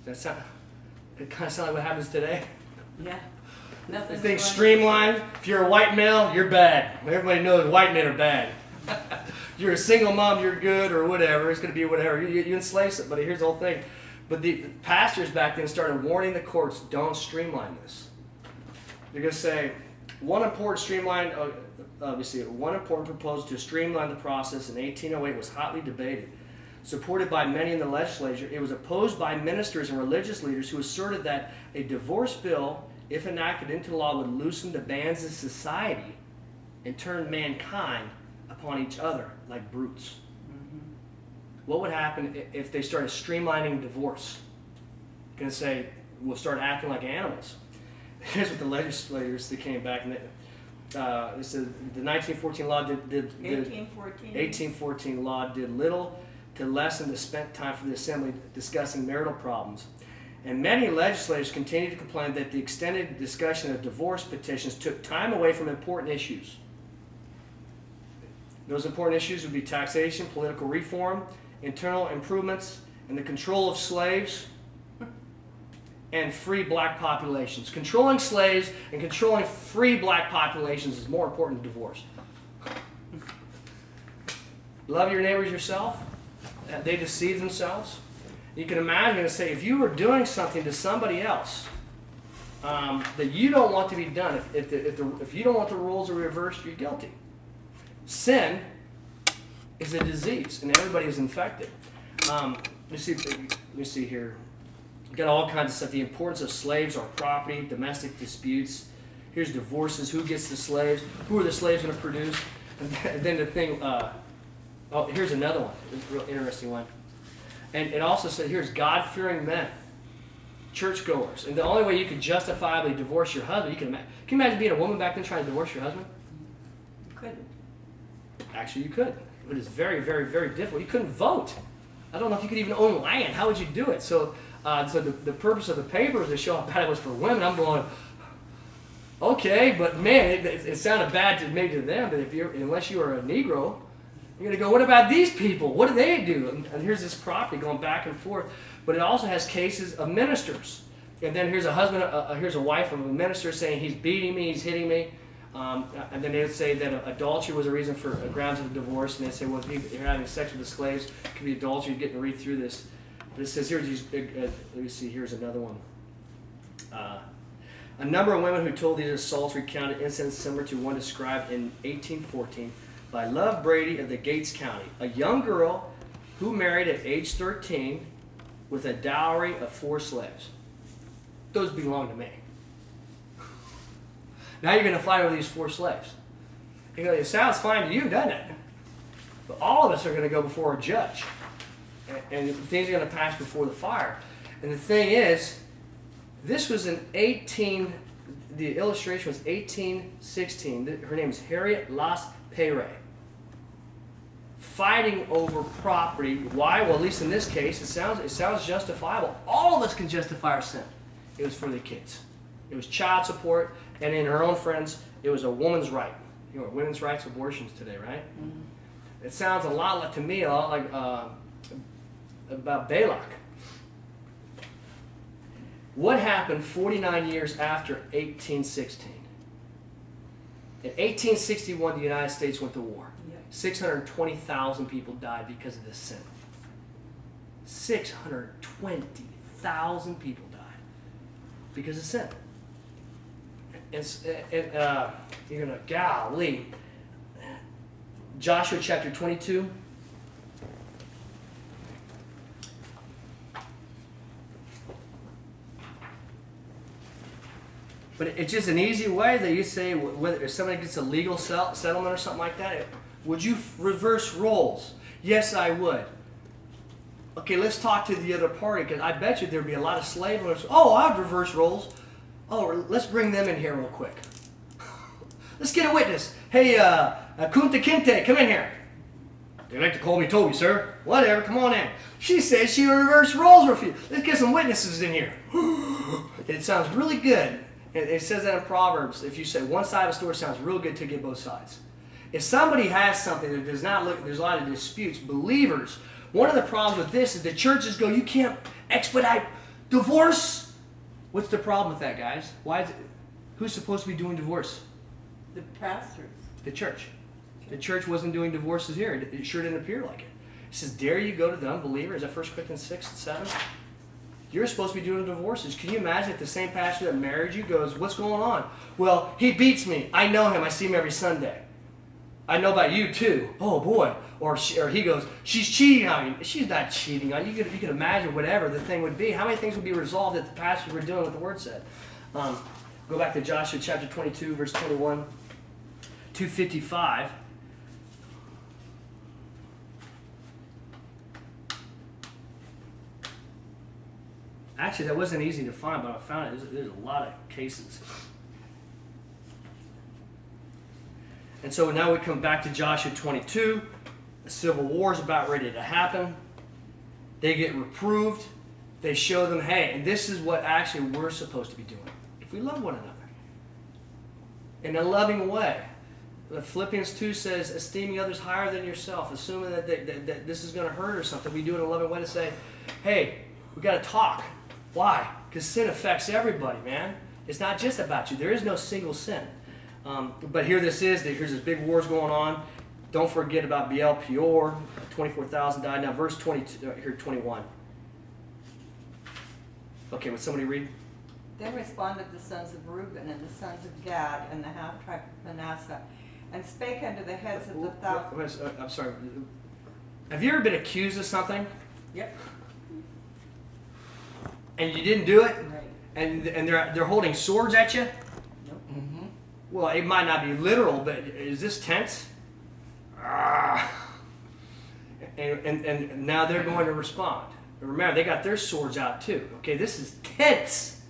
It kind of sounds like what happens today.
Yeah. Nothing's
Things
running.
streamlined. If you're a white male, you're bad. Everybody knows white men are bad. You're a single mom, you're good, or whatever. It's going to be whatever. You enslave somebody. Here's the whole thing. But the pastors back then started warning the courts, don't streamline this. They're going to say, one important proposal to streamline the process in 1808 was hotly debated. Supported by many in the legislature, it was opposed by ministers and religious leaders who asserted that a divorce bill, if enacted into law, would loosen the bands of society and turn mankind upon each other like brutes.
Mm-hmm.
What would happen if they started streamlining divorce? Going to say, we'll start acting like animals. Here's what the legislators that came back and it said the 1914 law did 1814 law did little to lessen the spent time for the assembly discussing marital problems. And many legislators continued to complain that the extended discussion of divorce petitions took time away from important issues. Those important issues would be taxation, political reform, internal improvements, and the control of slaves and free black populations. Controlling slaves and controlling free black populations is more important than divorce. Love your neighbors yourself. They deceive themselves. You can imagine and say, if you were doing something to somebody else that you don't want to be done, if you don't want the rules are reversed, you're guilty. Sin is a disease, and everybody is infected. Let me see here. We've got all kinds of stuff. The importance of slaves or property, domestic disputes. Here's divorces. Who gets the slaves? Who are the slaves going to produce? And then the thing. Here's another one. It's a real interesting one. And it also said, here's God-fearing men, churchgoers. And the only way you could justifiably divorce your husband, can you imagine being a woman back then trying to divorce your husband?
You couldn't.
Actually, you could. It is very, very, very difficult. You couldn't vote. I don't know if you could even own land. How would you do it? So the purpose of the paper is to show how bad it was for women. I'm going, okay, but man, it sounded bad to maybe to them. But unless you are a Negro, you're going to go, what about these people? What do they do? And here's this property going back and forth. But it also has cases of ministers. And then here's a husband, here's a wife of a minister saying he's beating me, he's hitting me. And then they would say that adultery was a reason for grounds of divorce. And they'd say, well, if you're having sex with the slaves, it could be adultery. You're getting to read through this. But it says here, let me see, here's another one. A number of women who told these assaults recounted incidents similar to one described in 1814 by Love Brady of the Gates County, a young girl who married at age 13 with a dowry of 4 slaves. Those belong to me. Now you're going to fight over these 4 slaves. You know, it sounds fine to you, doesn't it? But all of us are going to go before a judge. And things are going to pass before the fire. And the thing is, this was the illustration was 1816. Her name is Harriet Las Peyre. Fighting over property. Why? Well, at least in this case, it sounds justifiable. All of us can justify our sin. It was for the kids. It was child support, and in her own friends, it was a woman's right. You know, women's rights, abortions today, right? Mm-hmm. It sounds a lot like about Balak. What happened 49 years after 1816? In 1861, the United States went to war. 620,000 people died because of this sin. 620,000 people died because of sin. You're going to, golly. Joshua chapter 22. But it's just an easy way that you say, whether if somebody gets a legal settlement or something like that, would you reverse roles? Yes, I would. Okay, let's talk to the other party, because I bet you there'd be a lot of slave owners. Oh, I'd reverse roles. Oh, let's bring them in here real quick. Let's get a witness. Hey, Kunta Kinte, come in here. They like to call me Toby, sir. Whatever, come on in. She said she reversed roles with you. Let's get some witnesses in here. It sounds really good. It says that in Proverbs. If you say one side of a story sounds real good to get both sides. If somebody has something that does not look, there's a lot of disputes. Believers, one of the problems with this is the churches go, you can't expedite divorce. What's the problem with that, guys? Why is it, who's supposed to be doing divorce?
The pastors.
The church. The church wasn't doing divorces here. It sure didn't appear like it. It says, dare you go to the unbeliever? Is that 1 Corinthians 6 and 7? You're supposed to be doing divorces. Can you imagine if the same pastor that married you goes, what's going on? Well, he beats me. I know him. I see him every Sunday. I know about you too. Oh boy. Or he goes, she's cheating on me. She's not cheating on you. You can imagine whatever the thing would be. How many things would be resolved if the pastors were doing what the word said? Go back to Joshua chapter 22, verse 21, 255. Actually, that wasn't easy to find, but I found it. There's a lot of cases. And so now we come back to Joshua 22. The civil war is about ready to happen. They get reproved. They show them, hey, and this is what actually we're supposed to be doing. If we love one another in a loving way. Philippians 2 says, esteeming others higher than yourself, assuming that this is going to hurt or something. We do it in a loving way to say, hey, we got to talk. Why? Because sin affects everybody, man. It's not just about you. There is no single sin. But here this is. Here's this big wars going on. Don't forget about Baal Peor. 24,000 died. Now verse 22, here 21. Okay, would somebody read?
Then responded the sons of Reuben and the sons of Gad and the half-tribe of Manasseh, and spake unto the heads of the thousand.
I'm sorry. Have you ever been accused of something?
Yep.
And you didn't do it?
Right.
And they're holding swords at you?
Nope.
Mm-hmm. Well, it might not be literal, but is this tense? Ah. And now they're going to respond. Remember, they got their swords out too. Okay, this is tense.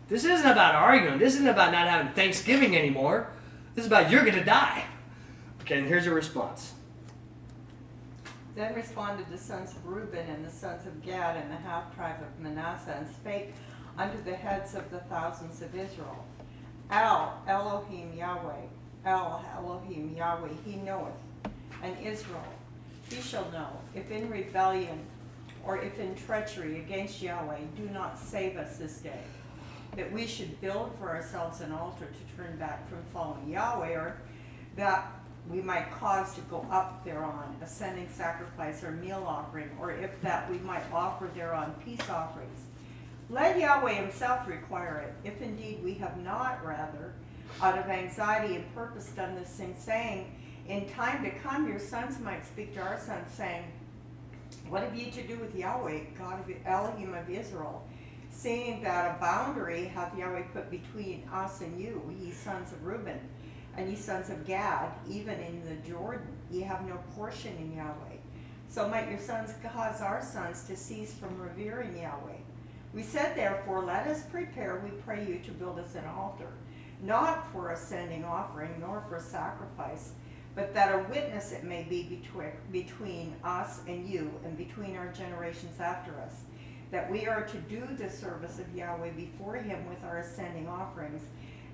This isn't about arguing. This isn't about not having Thanksgiving anymore. This is about you're going to die. Okay, and here's a response.
Then responded the sons of Reuben and the sons of Gad and the half-tribe of Manasseh, and spake unto the heads of the thousands of Israel. El Elohim Yahweh, El Elohim Yahweh, he knoweth, and Israel, he shall know, if in rebellion or if in treachery against Yahweh, do not save us this day, that we should build for ourselves an altar to turn back from following Yahweh, or that we might cause to go up thereon a sending sacrifice or meal offering, or if that we might offer thereon peace offerings. Let Yahweh himself require it, if indeed we have not rather, out of anxiety and purpose done this thing, saying, in time to come your sons might speak to our sons, saying, what have ye to do with Yahweh, God of Elohim of Israel, seeing that a boundary hath Yahweh put between us and you, ye sons of Reuben, and ye sons of Gad, even in the Jordan, ye have no portion in Yahweh. So might your sons cause our sons to cease from revering Yahweh. We said therefore, let us prepare, we pray you, to build us an altar, not for a sending offering, nor for sacrifice, but that a witness it may be between us and you, and between our generations after us, that we are to do the service of Yahweh before him with our ascending offerings,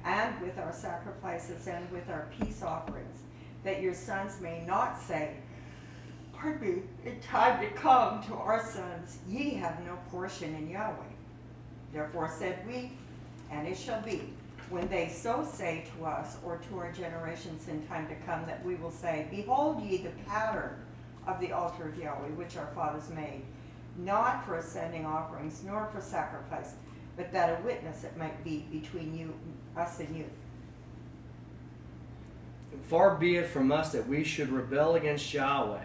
and with our sacrifices, and with our peace offerings, that your sons may not say, pardon me, in time to come to our sons, ye have no portion in Yahweh. Therefore said we, and it shall be, when they so say to us, or to our generations in time to come, that we will say, behold ye the pattern of the altar of Yahweh, which our fathers made, not for ascending offerings, nor for sacrifice, but that a witness it might be between you, us and you.
Far be it from us that we should rebel against Yahweh,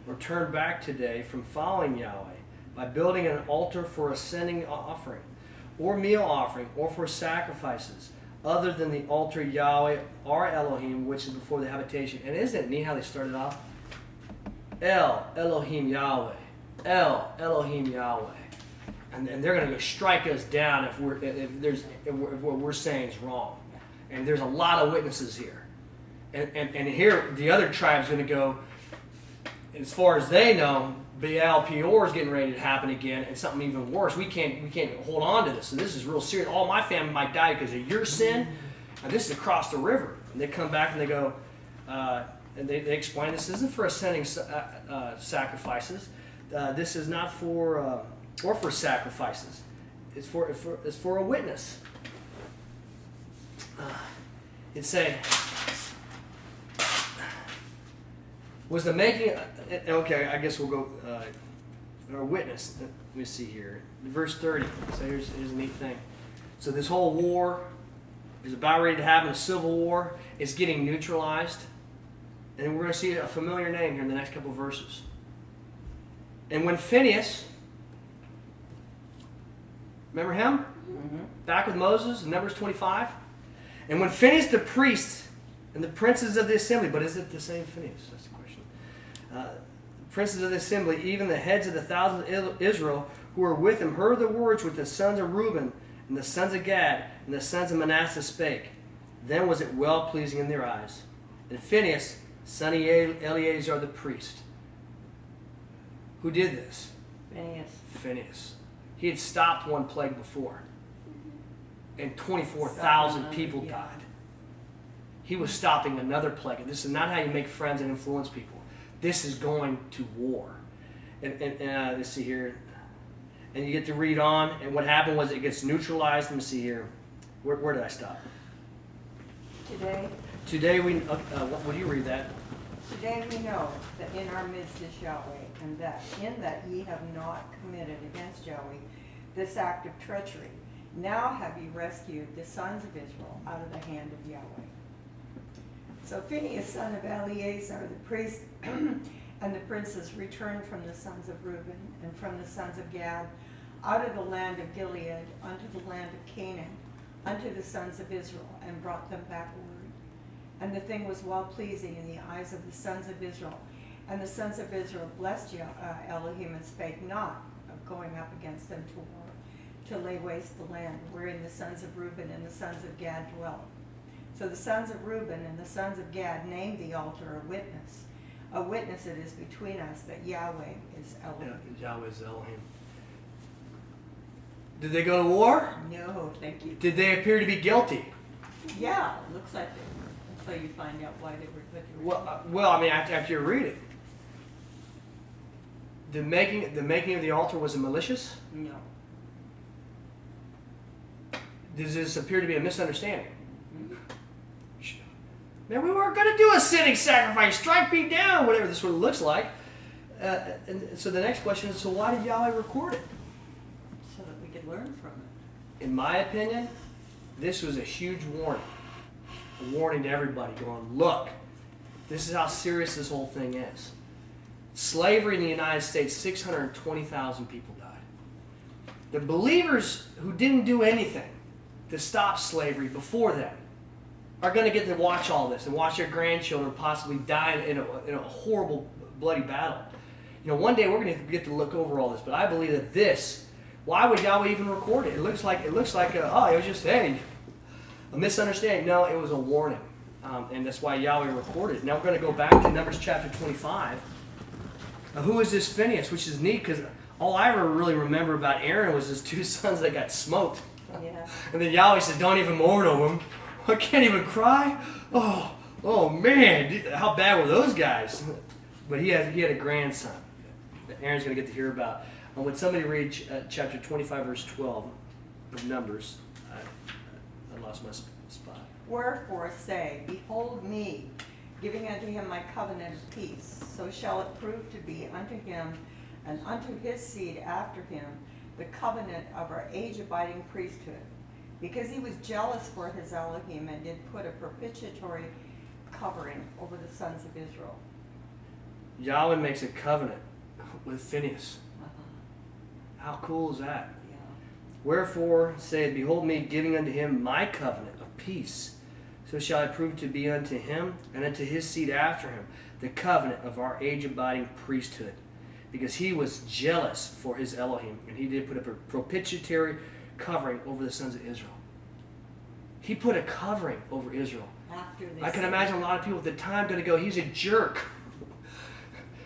or turn back today from following Yahweh, by building an altar for ascending offering, or meal offering, or for sacrifices, other than the altar Yahweh, our Elohim, which is before the habitation. And isn't it neat how they started off? El Elohim Yahweh. El Elohim Yahweh. And they're going to go strike us down if what we're saying is wrong. And there's a lot of witnesses here. And here the other tribe's going to go, as far as they know, Baal Peor is getting ready to happen again, and something even worse. We can't hold on to this. So this is real serious. All my family might die because of your sin. And this is across the river. And they come back and they go, and they explain this isn't for ascending sacrifices. This is not for or for sacrifices. It's for a witness. It'd say, was the making, okay, I guess we'll go, or witness. Let me see here. Verse 30. So here's a neat thing. So this whole war is about ready to happen, a civil war. It's getting neutralized. And we're going to see a familiar name here in the next couple of verses. And when Phinehas, remember him? Mm-hmm. Back with Moses in Numbers 25. And when Phinehas the priest and the princes of the assembly, but is it the same Phinehas? That's the question. Princes of the assembly, even the heads of the thousands of Israel who were with him, heard the words which the sons of Reuben and the sons of Gad and the sons of Manasseh spake. Then was it well pleasing in their eyes. And Phinehas, son of Eleazar the priest. Who did this? Phinehas. He had stopped one plague before. And 24,000 people died. He was stopping another plague. And this is not how you make friends and influence people. This is going to war. And let's see here. And you get to read on. And what happened was it gets neutralized. Let me see here. Where did I stop? Today we, would you read that?
Today we know that in our midst is Yahweh, and that in that ye have not committed against Yahweh this act of treachery. Now have ye rescued the sons of Israel out of the hand of Yahweh. So Phinehas, son of Eleazar the priest, and the princes returned from the sons of Reuben and from the sons of Gad out of the land of Gilead unto the land of Canaan, unto the sons of Israel, and brought them back word. And the thing was well pleasing in the eyes of the sons of Israel. And the sons of Israel blessed Elohim and spake not of going up against them to war, to lay waste the land, wherein the sons of Reuben and the sons of Gad dwelt. So the sons of Reuben and the sons of Gad named the altar a witness. A witness it is between us that Yahweh is Elohim.
Yeah, Yahweh is Elohim. Did they go to war?
No, thank you.
Did they appear to be guilty?
Yeah, it looks like it. Until you find out why they were what they were.
Well, I mean, after you read it, the making of the altar was it malicious?
No.
Does this appear to be a misunderstanding? Man, we weren't going to do a sinning sacrifice. Strike me down, whatever this one looks like. And so the next question is, so why did Yahweh record it?
So that we could learn from it.
In my opinion, this was a huge warning. A warning to everybody going, look, this is how serious this whole thing is. Slavery in the United States, 620,000 people died. The believers who didn't do anything to stop slavery before then are going to get to watch all this and watch their grandchildren possibly die in a horrible, bloody battle. You know, one day we're going to get to look over all this, but I believe that this, why would Yahweh even record it? It looks like, it was just, hey, a misunderstanding. No, it was a warning. And that's why Yahweh recorded it. Now we're going to go back to Numbers chapter 25. Who is this Phinehas? Which is neat because all I ever really remember about Aaron was his two sons that got smoked.
Yeah.
And then Yahweh said, don't even mourn over them. I can't even cry. Oh man, how bad were those guys? But he had a grandson that Aaron's going to get to hear about. And when somebody read chapter 25, verse 12 of Numbers, I lost my spot.
Wherefore say, behold me, giving unto him my covenant of peace. So shall it prove to be unto him and unto his seed after him the covenant of our age-abiding priesthood. Because he was jealous for his Elohim and did put a propitiatory covering over the sons of Israel.
Yahweh makes a covenant with Phinehas. How cool is that?
Yeah.
Wherefore saith, behold me, giving unto him my covenant of peace. So shall I prove to be unto him and unto his seed after him the covenant of our age-abiding priesthood. Because he was jealous for his Elohim, and he did put a propitiatory covering over the sons of Israel. He put a covering over Israel.
After
I can imagine a lot of people at the time going to go, he's a jerk.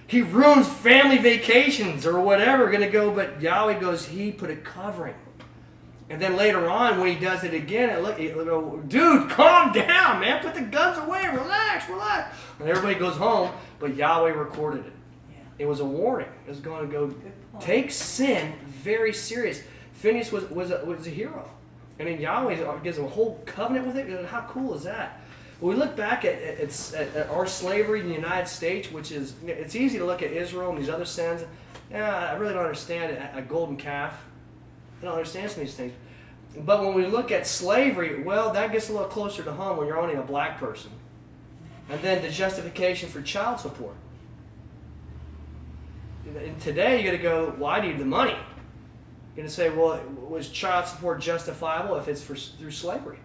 He ruins family vacations or whatever, going to go, but Yahweh goes, he put a covering. And then later on, when he does it again, it'll go, dude, calm down, man. Put the guns away. Relax. And everybody goes home, but Yahweh recorded it.
Yeah.
It was a warning. It was going to go,
Good point.
take sin very serious. Phinehas was a hero. And then Yahweh gives him a whole covenant with it. How cool is that? When we look back at our slavery in the United States, which is, it's easy to look at Israel and these other sins. Yeah, I really don't understand a golden calf. I don't understand some of these things. But when we look at slavery, well, that gets a little closer to home when you're owning a black person. And then the justification for child support. And today you got to go, well, I need the money. You're going to say, well, was child support justifiable if it's through slavery?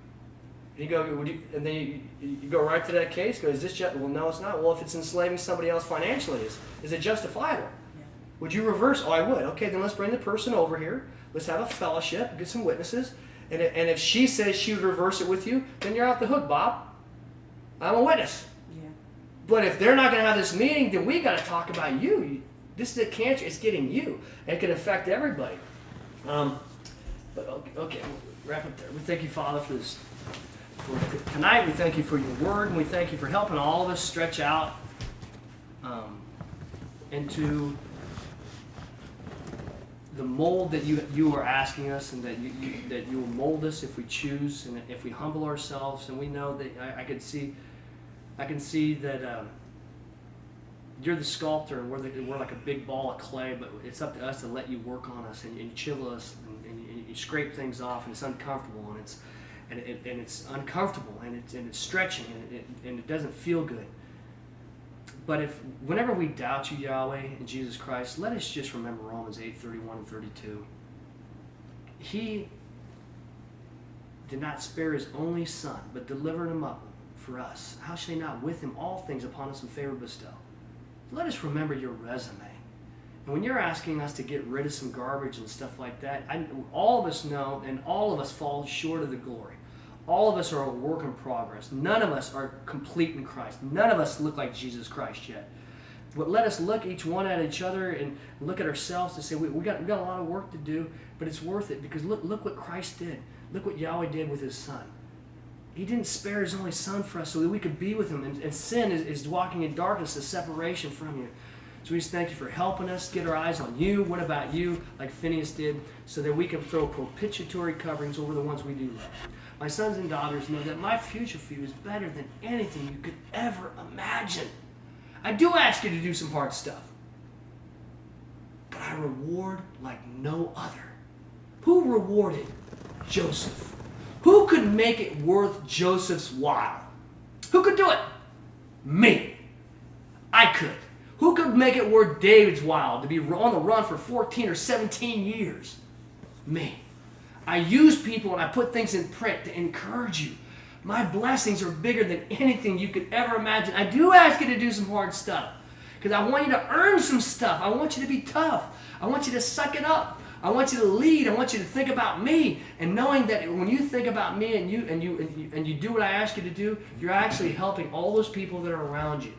And you go, and then you go right to that case. Go, is this just? Well, no, it's not. Well, if it's enslaving somebody else financially, is it justifiable?
Yeah.
Would you reverse? Oh, I would. Okay, then let's bring the person over here. Let's have a fellowship, get some witnesses. And if she says she would reverse it with you, then you're out the hook, Bob. I'm a witness.
Yeah.
But if they're not going to have this meeting, then we got to talk about you. This is a cancer. It's getting you. It can affect everybody. But okay, we'll wrap up there. We thank you, Father, for this. For tonight, we thank you for your word, and we thank you for helping all of us stretch out into the mold that you are asking us, and that you will mold us if we choose, and if we humble ourselves. And we know that I can see that you're the sculptor, and we're like a big ball of clay. But it's up to us to let you work on us, and you chisel us, and you scrape things off, and it's uncomfortable, and it's uncomfortable, and it's stretching, and it doesn't feel good. But whenever we doubt you, Yahweh, and Jesus Christ, let us just remember Romans 8:31 and 32. He did not spare his only son, but delivered him up for us. How shall he not with him all things upon us in favor bestow? Let us remember your resume. And when you're asking us to get rid of some garbage and stuff like that, all of us know, and all of us fall short of the glory. All of us are a work in progress. None of us are complete in Christ. None of us look like Jesus Christ yet. But let us look each one at each other and look at ourselves to say, we got a lot of work to do, but it's worth it, because look what Christ did. Look what Yahweh did with his son. He didn't spare his only son for us so that we could be with him. And sin is walking in darkness, a separation from you. So we just thank you for helping us get our eyes on you. What about you, like Phinehas did, so that we can throw propitiatory coverings over the ones we do love. My sons and daughters know that my future for you is better than anything you could ever imagine. I do ask you to do some hard stuff, but I reward like no other. Who rewarded Joseph? Who could make it worth Joseph's while? Who could do it? Me. I could. Who could make it worth David's while to be on the run for 14 or 17 years? Me. I use people and I put things in print to encourage you. My blessings are bigger than anything you could ever imagine. I do ask you to do some hard stuff, because I want you to earn some stuff. I want you to be tough. I want you to suck it up. I want you to lead. I want you to think about me, and knowing that when you think about me and you do what I ask you to do, you're actually helping all those people that are around you.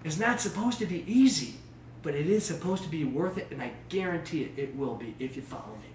It's not supposed to be easy, but it is supposed to be worth it, and I guarantee it will be if you follow me.